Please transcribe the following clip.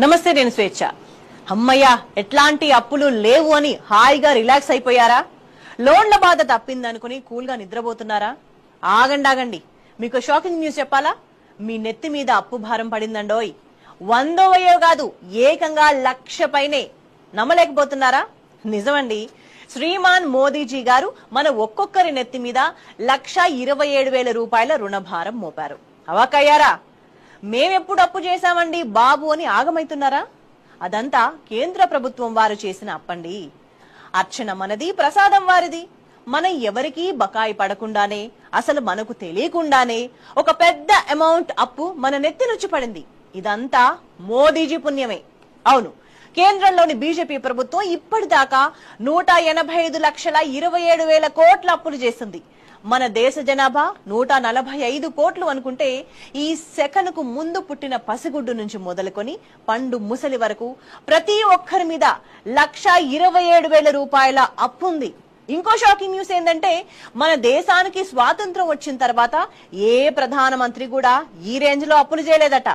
నమస్తే, నేను స్వేచ్ఛ. అమ్మయ్య, ఎట్లాంటి అప్పులు లేవు అని హాయిగా రిలాక్స్ అయిపోయారా? లోన్ల బాధ తప్పిందనుకుని కూల్ గా నిద్రపోతున్నారా? ఆగండి, మీకు షాకింగ్ న్యూస్ చెప్పాలా? మీ నెత్తి మీద అప్పు భారం పడిందండోయ్. 100 కాదు, ఏకంగా 1,00,000 పైనే. నమ్మలేకపోతున్నారా? నిజమండి. శ్రీమాన్ మోదీజీ గారు మన ఒక్కొక్కరి నెత్తి మీద 1,27,000 రూపాయల రుణభారం మోపారు. అవాకయ్యారా? మేమెప్పుడు అప్పు చేశామండి బాబు అని ఆగమైతున్నారా? అదంతా కేంద్ర ప్రభుత్వం వారు చేసిన అప్పండి. అర్చన మనది, ప్రసాదం వారిది. మనం ఎవరికీ బకాయి పడకుండానే, అసలు మనకు తెలియకుండానే ఒక పెద్ద అమౌంట్ అప్పు మన నెత్తి నుంచి పడింది. ఇదంతా మోదీజీ పుణ్యమే. అవును, కేంద్రంలోని బీజేపీ ప్రభుత్వం ఇప్పటిదాకా 185,27,000 కోట్ల అప్పులు చేసింది. మన దేశ జనాభా 145 కోట్లు అనుకుంటే, ఈ సెకనుకు ముందు పుట్టిన పసిగుడ్డు నుంచి మొదలుకొని పండు ముసలి వరకు ప్రతి ఒక్కరి మీద 1,27,000 రూపాయల అప్పుంది. ఇంకో షాకింగ్ న్యూస్ ఏంటంటే, మన దేశానికి స్వాతంత్రం వచ్చిన తర్వాత ఏ ప్రధానమంత్రి కూడా ఈ రేంజ్ లో అప్పులు చేయలేదట.